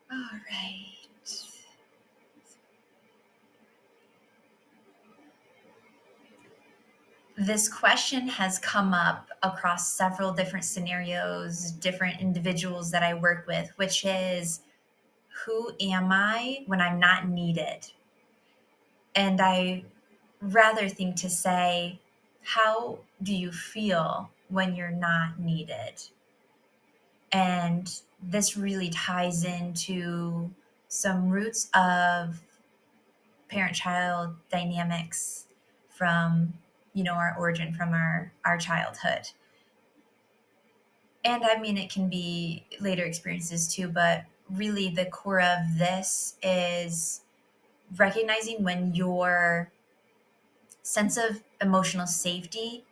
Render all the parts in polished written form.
All right. This question has come up across several different scenarios, different individuals that I work with, which is, who am I when I'm not needed? And I rather think to say, how do you feel when you're not needed? And this really ties into some roots of parent-child dynamics from, our origin, from our childhood. And I mean, it can be later experiences too, but really the core of this is recognizing when your sense of emotional safety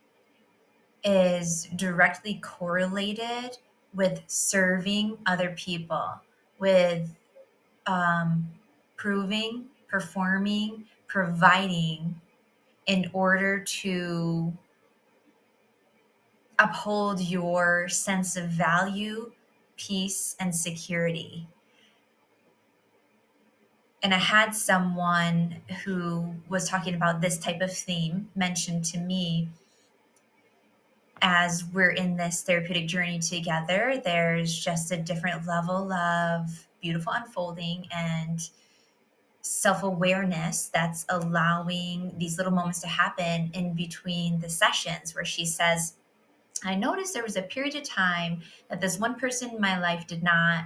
is directly correlated with serving other people, with um, proving, performing, providing in order to uphold your sense of value, peace, and security. And I had someone who was talking about this type of theme mentioned to me as we're in this therapeutic journey together. There's just a different level of beautiful unfolding and self-awareness that's allowing these little moments to happen in between the sessions, where she says, I noticed there was a period of time that this one person in my life did not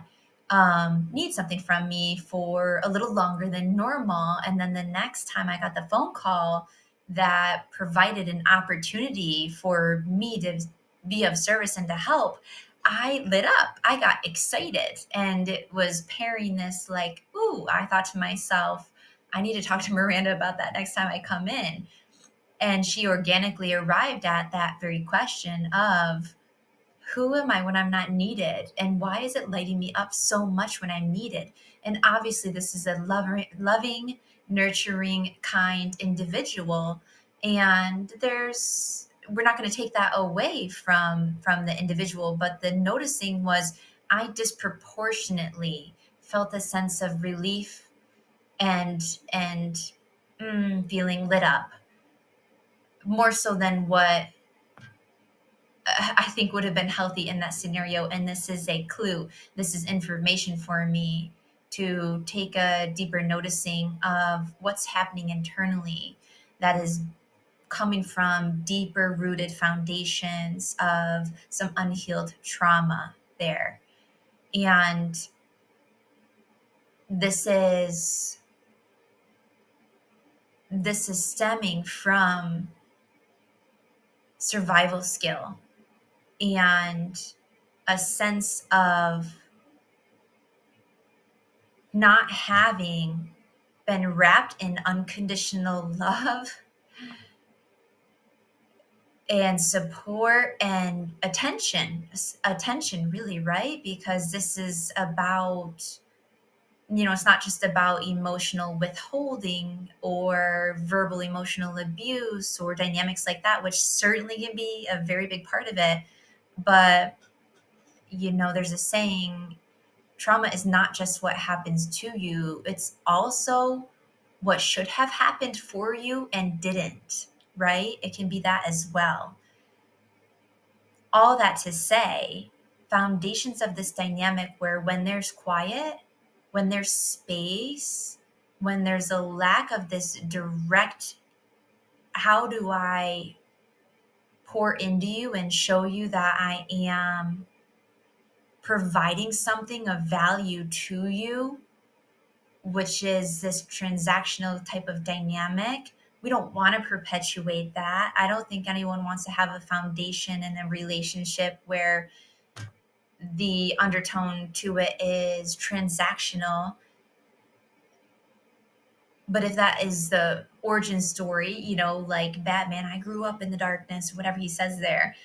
need something from me for a little longer than normal. And then the next time I got the phone call that provided an opportunity for me to be of service and to help, I lit up. I got excited. And it was pairing this like, ooh, I thought to myself, I need to talk to Miranda about that next time I come in. And she organically arrived at that very question of, who am I when I'm not needed? And why is it lighting me up so much when I'm needed? And obviously, this is a loving, nurturing, kind individual. And we're not going to take that away from the individual. But the noticing was, I disproportionately felt a sense of relief and feeling lit up, more so than what I think would have been healthy in that scenario. And this is a clue. This is information for me to take a deeper noticing of what's happening internally that is coming from deeper rooted foundations of some unhealed trauma there. And this is stemming from survival skill and a sense of not having been wrapped in unconditional love and support and attention really, right? Because this is about, it's not just about emotional withholding or verbal emotional abuse or dynamics like that, which certainly can be a very big part of it. But, there's a saying, trauma is not just what happens to you, it's also what should have happened for you and didn't, right? It can be that as well. All that to say, foundations of this dynamic where when there's quiet, when there's space, when there's a lack of this direct, how do I pour into you and show you that I am providing something of value to you, which is this transactional type of dynamic. We don't want to perpetuate that. I don't think anyone wants to have a foundation in a relationship where the undertone to it is transactional. But if that is the origin story, like Batman, I grew up in the darkness, whatever he says there,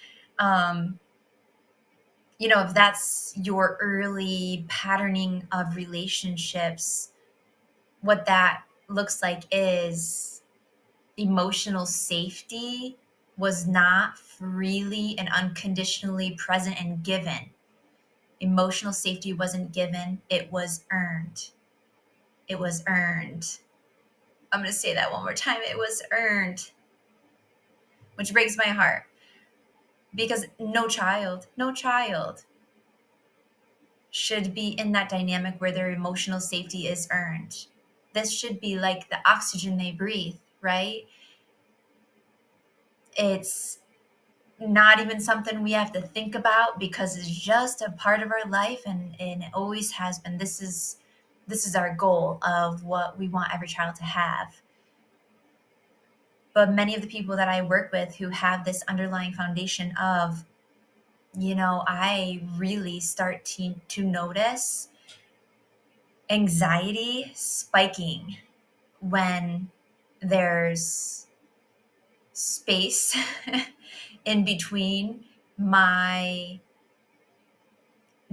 if that's your early patterning of relationships, what that looks like is emotional safety was not freely and unconditionally present and given. Emotional safety wasn't given, it was earned. It was earned. I'm going to say that one more time. It was earned, which breaks my heart because no child should be in that dynamic where their emotional safety is earned. This should be like the oxygen they breathe, right? It's not even something we have to think about because it's just a part of our life, and it always has been. This is our goal of what we want every child to have. But many of the people that I work with who have this underlying foundation of, I really start to notice anxiety spiking when there's space in between my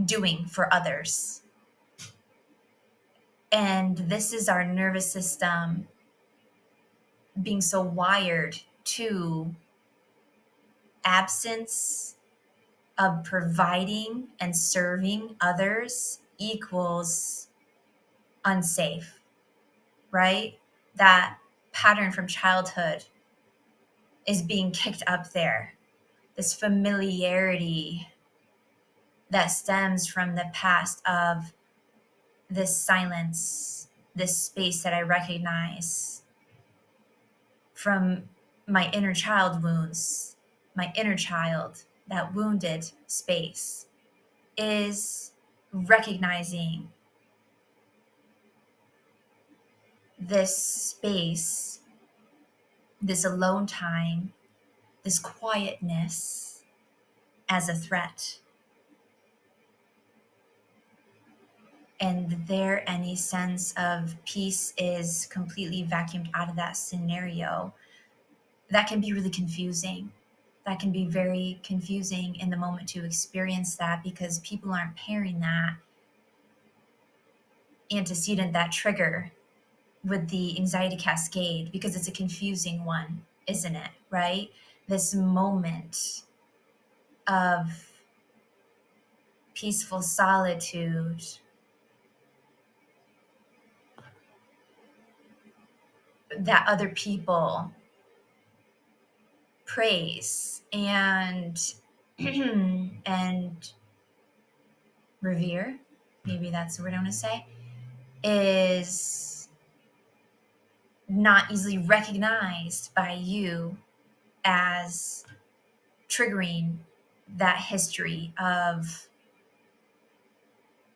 doing for others. And this is our nervous system being so wired to absence of providing and serving others equals unsafe, right? That pattern from childhood is being kicked up there. This familiarity that stems from the past of this silence, this space that I recognize from my inner child wounds, my inner child, that wounded space, is recognizing this space, this alone time, this quietness as a threat. And there, any sense of peace is completely vacuumed out of that scenario. That can be really confusing. That can be very confusing in the moment to experience that because people aren't pairing that antecedent, that trigger, with the anxiety cascade because it's a confusing one, isn't it? Right? This moment of peaceful solitude, that other people praise and and revere, maybe that's the word I want to say, is not easily recognized by you as triggering that history of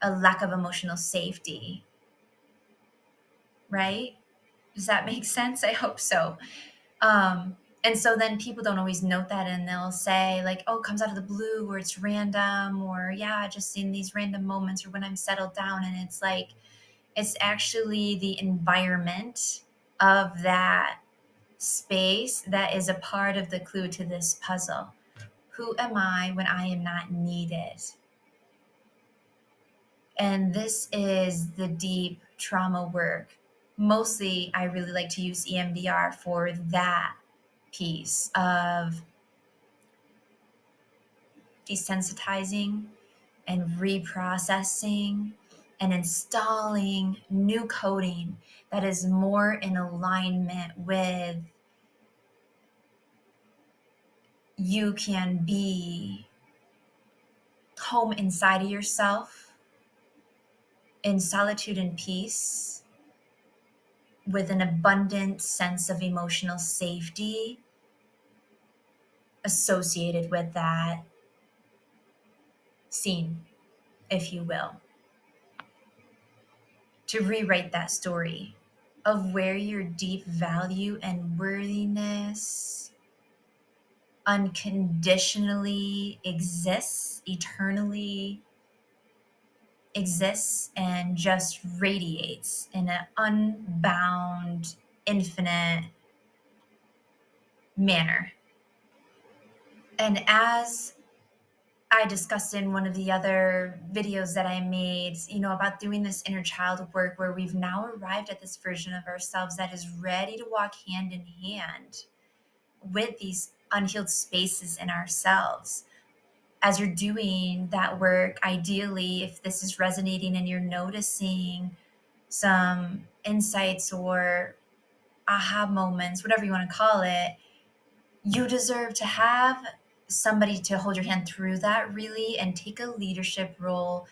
a lack of emotional safety, right? Does that make sense? I hope so. And so then people don't always note that, and they'll say like, oh, it comes out of the blue, or it's random, or yeah, just in these random moments, or when I'm settled down. And it's like, it's actually the environment of that space that is a part of the clue to this puzzle. Who am I when I am not needed? And this is the deep trauma work. Mostly, I really like to use EMDR for that piece of desensitizing and reprocessing and installing new coding that is more in alignment with you can be home inside of yourself in solitude and peace with an abundant sense of emotional safety associated with that scene, if you will. To rewrite that story of where your deep value and worthiness unconditionally exists, eternally exists, and just radiates in an unbound, infinite manner. And as I discussed in one of the other videos that I made, about doing this inner child work where we've now arrived at this version of ourselves that is ready to walk hand in hand with these unhealed spaces in ourselves. as you're doing that work, ideally, if this is resonating and you're noticing some insights or aha moments, whatever you want to call it, you deserve to have somebody to hold your hand through that, really, and take a leadership role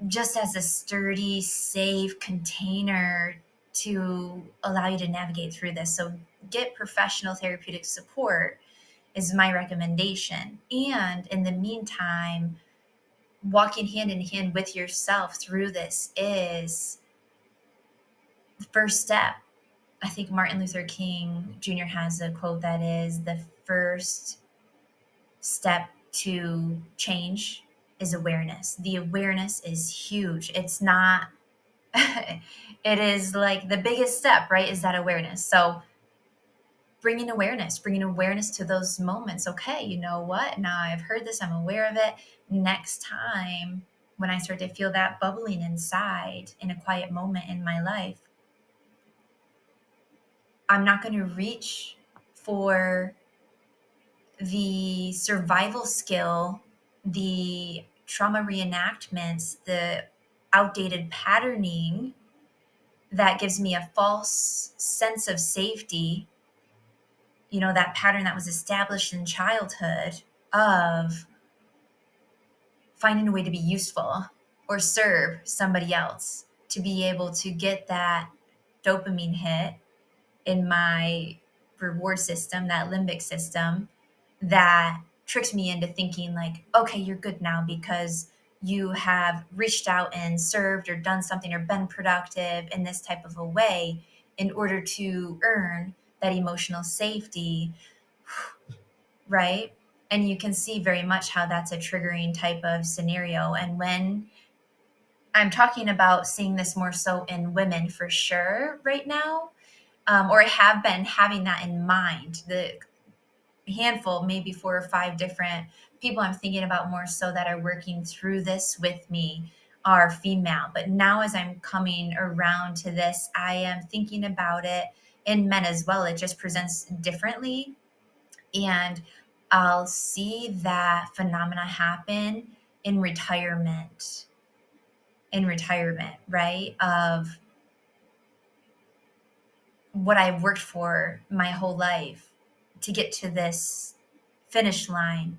just as a sturdy, safe container to allow you to navigate through this. So get professional therapeutic support is my recommendation. And in the meantime, walking hand in hand with yourself through this is the first step. I think Martin Luther King Jr. has a quote that is, the first step to change is awareness. The awareness is huge. It's not, it is like the biggest step, right? Is that awareness. So bringing awareness to those moments. Okay, you know what? Now I've heard this, I'm aware of it. Next time, when I start to feel that bubbling inside in a quiet moment in my life, I'm not going to reach for the survival skill, the trauma reenactments, the outdated patterning that gives me a false sense of safety, that pattern that was established in childhood of finding a way to be useful or serve somebody else, to be able to get that dopamine hit in my reward system, that limbic system, that tricks me into thinking like, okay, you're good now because you have reached out and served or done something or been productive in this type of a way in order to earn that emotional safety, right? And you can see very much how that's a triggering type of scenario. And when I'm talking about seeing this more so in women for sure right now, or I have been having that in mind, the handful, maybe 4 or 5 different people I'm thinking about more so that are working through this with me are female. But now as I'm coming around to this, I am thinking about it in men as well. It just presents differently. And I'll see that phenomena happen in retirement, right? Of what I've worked for my whole life to get to this finish line.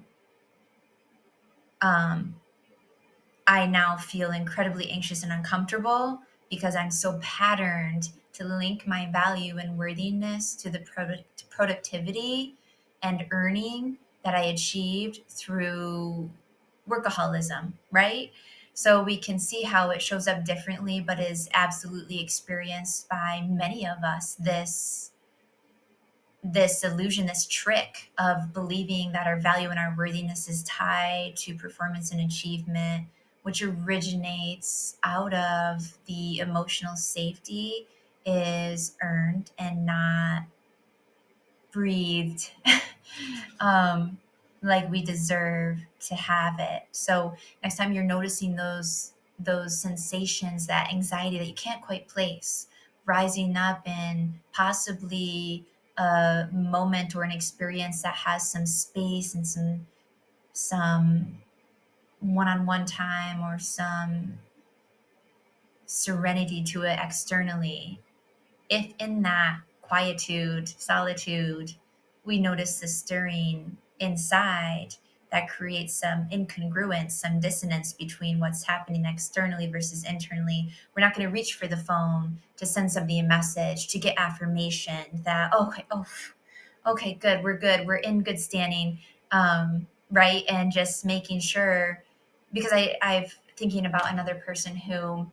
I now feel incredibly anxious and uncomfortable because I'm so patterned to link my value and worthiness to the productivity and earning that I achieved through workaholism, right? So we can see how it shows up differently, but is absolutely experienced by many of us. This illusion, this trick of believing that our value and our worthiness is tied to performance and achievement, which originates out of the emotional safety is earned and not breathed like we deserve to have it. So next time you're noticing those sensations, that anxiety that you can't quite place rising up in possibly a moment or an experience that has some space and some one-on-one time or some serenity to it externally, if in that quietude, solitude, we notice the stirring inside, that creates some incongruence, some dissonance between what's happening externally versus internally, we're not going to reach for the phone to send somebody a message, to get affirmation that, okay, good, we're in good standing, right? And just making sure, because I've thinking about another person who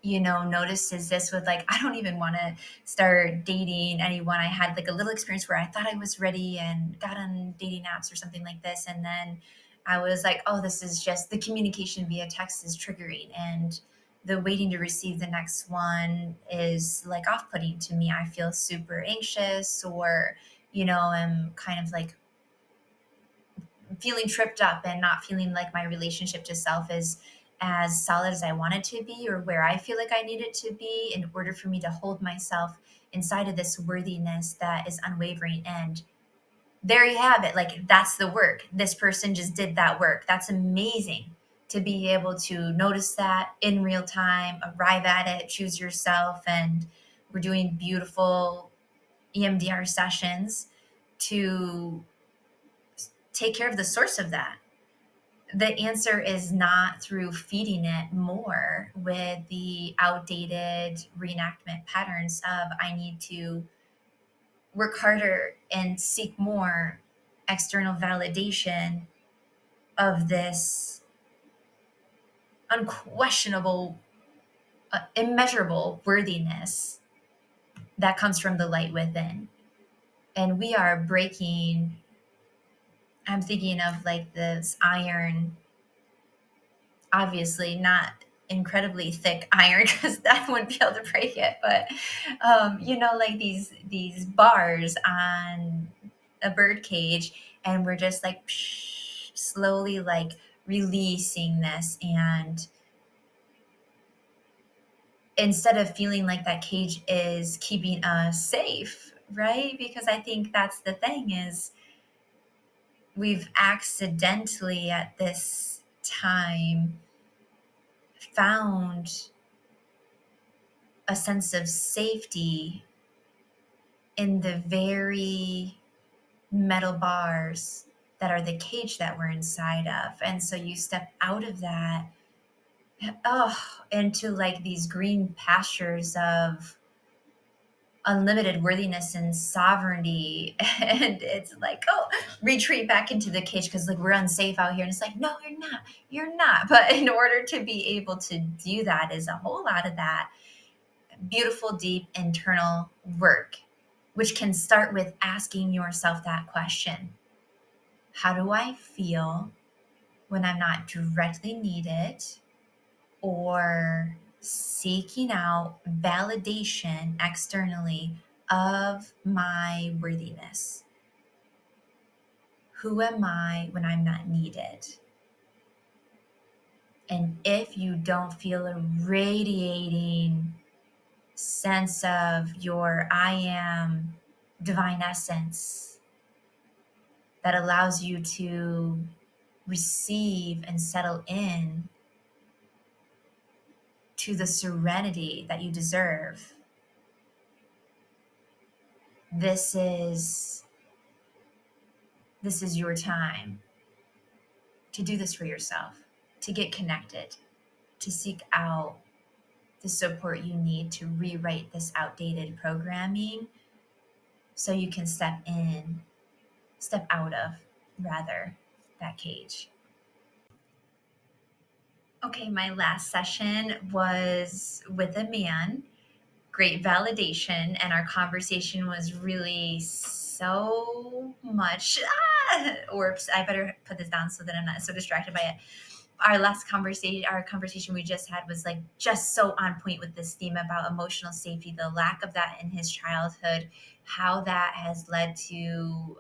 notices this with like, I don't even want to start dating anyone. I had like a little experience where I thought I was ready and got on dating apps or something like this. And then I was like, oh, this is just the communication via text is triggering. And the waiting to receive the next one is like off-putting to me. I feel super anxious or, I'm kind of like feeling tripped up and not feeling like my relationship to self is as solid as I want it to be or where I feel like I need it to be in order for me to hold myself inside of this worthiness that is unwavering and there you have it. Like, that's the work. This person just did that work. That's amazing to be able to notice that in real time, arrive at it, choose yourself. And we're doing beautiful EMDR sessions to take care of the source of that. The answer is not through feeding it more with the outdated reenactment patterns of I need to work harder and seek more external validation of this unquestionable, immeasurable worthiness that comes from the light within. And we are breaking, I'm thinking of like this iron, obviously not incredibly thick iron because that wouldn't be able to break it, but like these bars on a bird cage, and we're just like slowly like releasing this. And instead of feeling like that cage is keeping us safe, right? Because I think that's the thing, is we've accidentally at this time found a sense of safety in the very metal bars that are the cage that we're inside of. And so you step out of that, into like these green pastures of unlimited worthiness and sovereignty. And it's like, retreat back into the cage because like we're unsafe out here. And it's like, no, you're not. But in order to be able to do that is a whole lot of that beautiful, deep internal work, which can start with asking yourself that question: how do I feel when I'm not directly needed or seeking out validation externally of my worthiness? Who am I when I'm not needed? And if you don't feel a radiating sense of your I am divine essence that allows you to receive and settle in to the serenity that you deserve, this is your time to do this for yourself, to get connected, to seek out the support you need to rewrite this outdated programming so you can step out of, rather, that cage. Okay, my last session was with a man. Great validation, and our conversation was really so much. Oops, I better put this down so that I'm not so distracted by it. Our conversation we just had was like just so on point with this theme about emotional safety, the lack of that in his childhood, how that has led to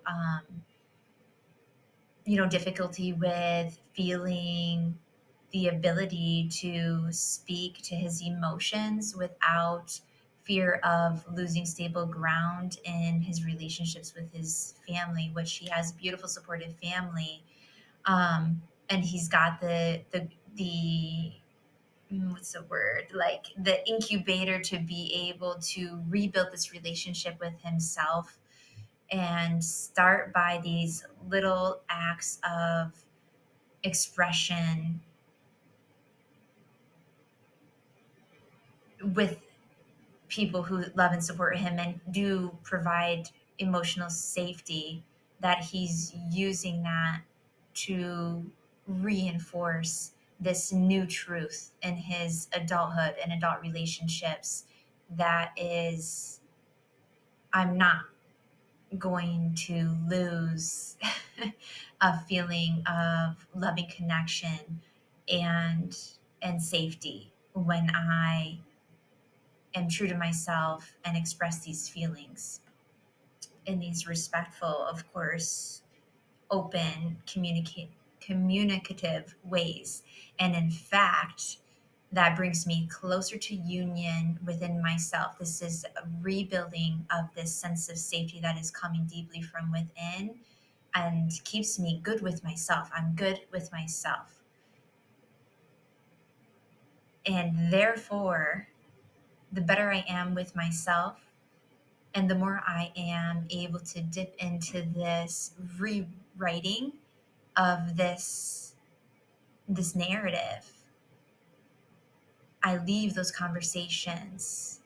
difficulty with feeling the ability to speak to his emotions without fear of losing stable ground in his relationships with his family, which he has a beautiful supportive family. And he's got the what's the word, like the incubator to be able to rebuild this relationship with himself and start by these little acts of expression with people who love and support him and do provide emotional safety, that he's using that to reinforce this new truth in his adulthood and adult relationships, that is, I'm not going to lose a feeling of loving connection and safety when I am true to myself and express these feelings in these respectful, of course, open, communicative ways. And in fact, that brings me closer to union within myself. This is a rebuilding of this sense of safety that is coming deeply from within, and keeps me good with myself. I'm good with myself. And therefore, the better I am with myself, and the more I am able to dip into this rewriting of this narrative, I leave those conversations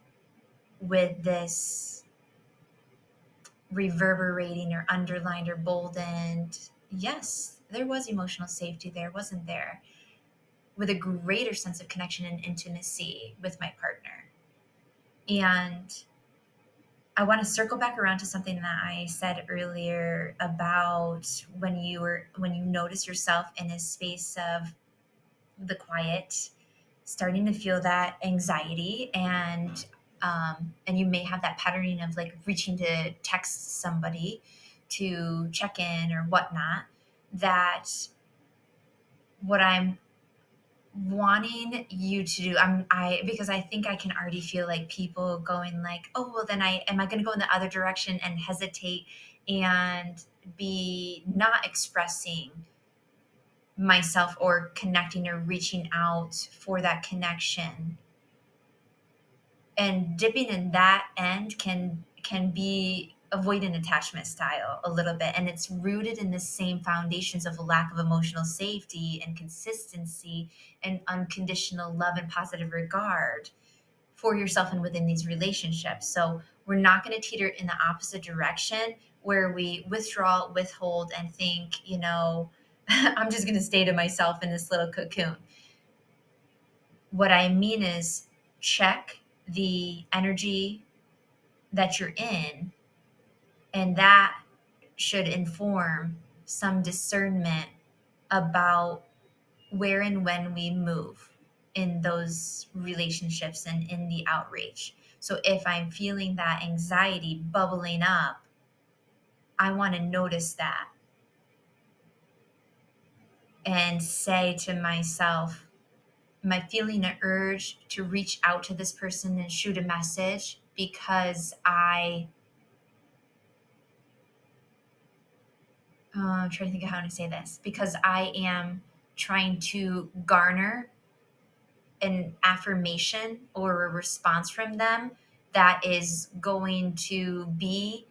with this reverberating or underlined or boldened, yes, there was emotional safety there, wasn't there? With a greater sense of connection and intimacy with my partner. And I want to circle back around to something that I said earlier about when you notice yourself in a space of the quiet, starting to feel that anxiety, and you may have that patterning of like reaching to text somebody to check in or whatnot. That what I'm wanting you to do, I because I think I can already feel like people going like, oh well, then I am I going to go in the other direction and hesitate and be not expressing myself or connecting or reaching out for that connection. And dipping in that end can be avoidant attachment style a little bit, and it's rooted in the same foundations of a lack of emotional safety and consistency and unconditional love and positive regard for yourself and within these relationships. So we're not going to teeter in the opposite direction where we withdraw, withhold, and think, I'm just going to stay to myself in this little cocoon. What I mean is check the energy that you're in, and that should inform some discernment about where and when we move in those relationships and in the outreach. So if I'm feeling that anxiety bubbling up, I want to notice that and say to myself, am I feeling an urge to reach out to this person and shoot a message because I'm trying to think of how to say this, because I am trying to garner an affirmation or a response from them that is going to be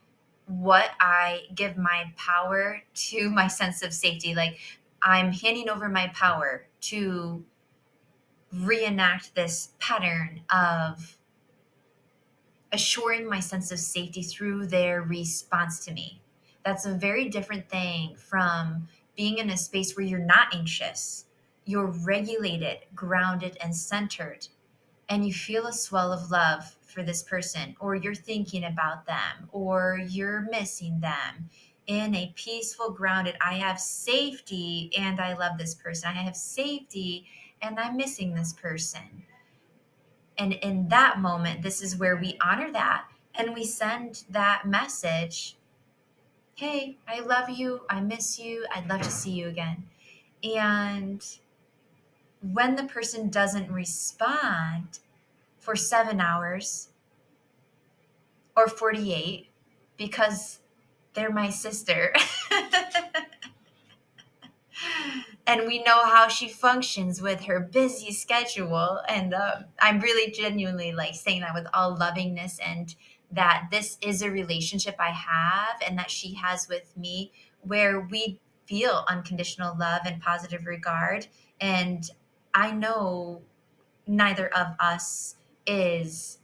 what I give my power to my sense of safety. Like I'm handing over my power to reenact this pattern of assuring my sense of safety through their response to me. That's a very different thing from being in a space where you're not anxious. You're regulated, grounded, and centered, and you feel a swell of love for this person, or you're thinking about them, or you're missing them. In a peaceful, grounded, I have safety and I love this person. I have safety and I'm missing this person. And in that moment, this is where we honor that and we send that message. Hey, I love you. I miss you. I'd love to see you again. And when the person doesn't respond for 7 hours or 48 because they're my sister, and we know how she functions with her busy schedule, and I'm really genuinely like saying that with all lovingness, and that this is a relationship I have and that she has with me where we feel unconditional love and positive regard. And I know neither of us is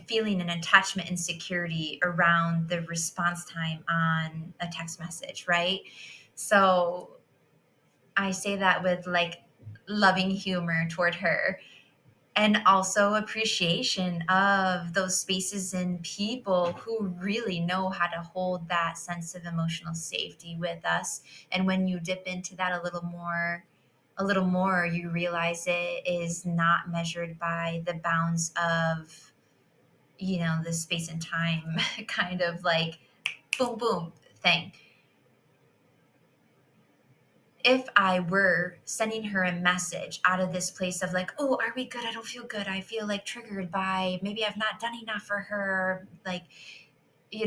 feeling an attachment insecurity around the response time on a text message, right? So I say that with like loving humor toward her, and also appreciation of those spaces and people who really know how to hold that sense of emotional safety with us. And when you dip into that a little more, you realize it is not measured by the bounds of, the space and time kind of like boom, boom thing. If I were sending her a message out of this place of like, oh, are we good? I don't feel good. I feel like triggered by maybe I've not done enough for her. Like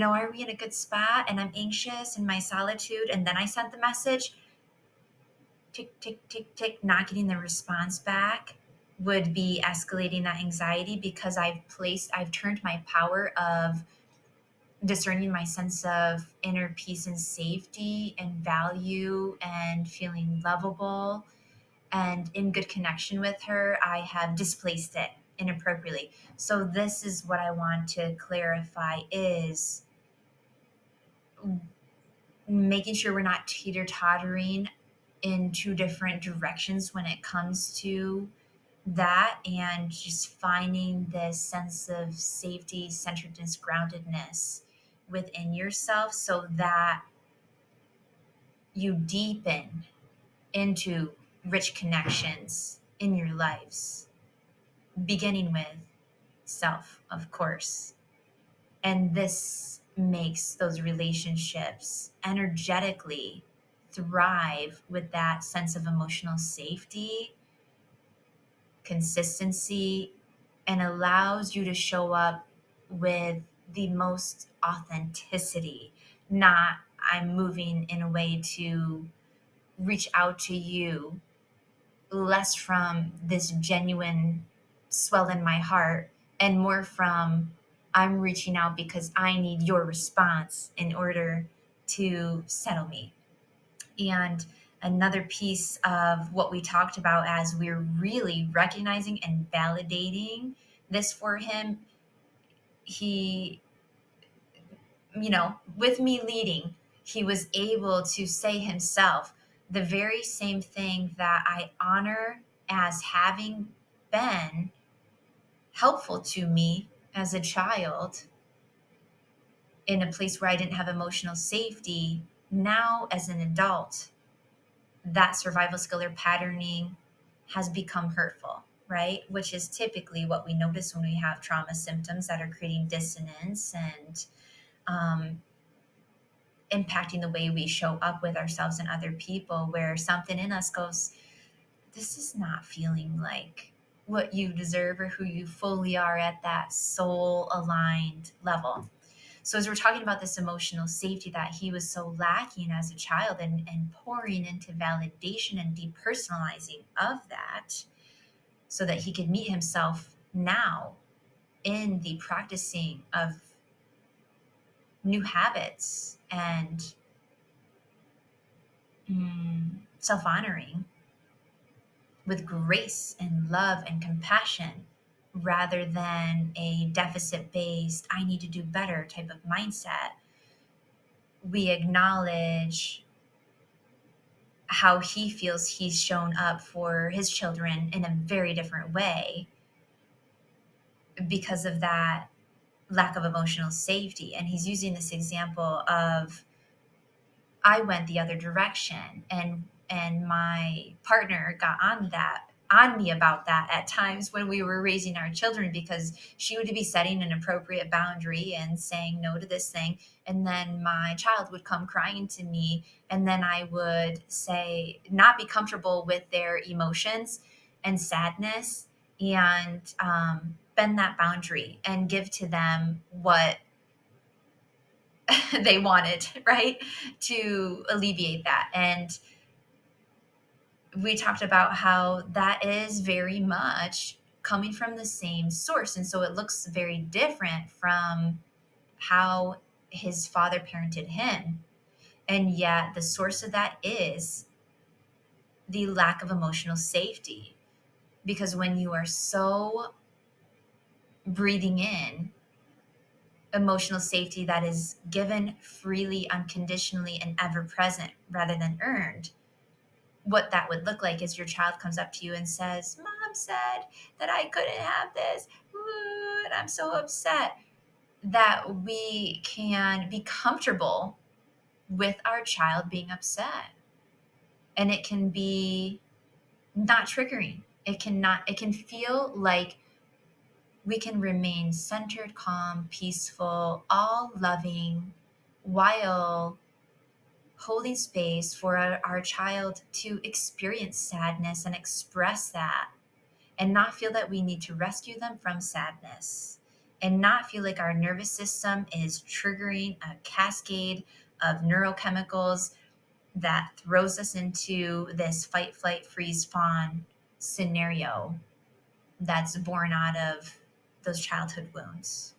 are we in a good spot? And I'm anxious in my solitude. And then I sent the message, tick, tick, tick, tick, not getting the response back would be escalating that anxiety, because I've turned my power of discerning my sense of inner peace and safety and value and feeling lovable and in good connection with her, I have displaced it inappropriately. So this is what I want to clarify, is making sure we're not teeter-tottering in two different directions when it comes to that, and just finding this sense of safety, centeredness, groundedness within yourself, so that you deepen into rich connections in your lives, beginning with self, of course. And this makes those relationships energetically thrive with that sense of emotional safety, consistency, and allows you to show up with the most authenticity. Not, I'm moving in a way to reach out to you, less from this genuine swell in my heart and more from, I'm reaching out because I need your response in order to settle me. And another piece of what we talked about, as we're really recognizing and validating this for him, he, with me leading, he was able to say himself the very same thing that I honor as having been helpful to me as a child in a place where I didn't have emotional safety. Now, as an adult, that survival skill or patterning has become hurtful, right? Which is typically what we notice when we have trauma symptoms that are creating dissonance and impacting the way we show up with ourselves and other people, where something in us goes, this is not feeling like what you deserve or who you fully are at that soul aligned level. So as we're talking about this emotional safety that he was so lacking as a child, and pouring into validation and depersonalizing of that, so that he could meet himself now in the practicing of new habits and self-honoring with grace and love and compassion, rather than a deficit-based, I need to do better type of mindset. We acknowledge how he feels he's shown up for his children in a very different way because of that lack of emotional safety. And he's using this example of, I went the other direction, and my partner got on me about that at times when we were raising our children, because she would be setting an appropriate boundary and saying no to this thing, and then my child would come crying to me, and then I would say, not be comfortable with their emotions and sadness, and bend that boundary and give to them what they wanted, right? To alleviate that. And we talked about how that is very much coming from the same source. And so it looks very different from how his father parented him. And yet the source of that is the lack of emotional safety. Because when you are so breathing in emotional safety that is given freely, unconditionally, and ever present rather than earned, what that would look like is your child comes up to you and says, Mom said that I couldn't have this, and I'm so upset. That we can be comfortable with our child being upset. And it can be not triggering. It can feel like we can remain centered, calm, peaceful, all loving, while holding space for our child to experience sadness and express that, and not feel that we need to rescue them from sadness. and not feel like our nervous system is triggering a cascade of neurochemicals that throws us into this fight, flight, freeze, fawn scenario that's born out of those childhood wounds.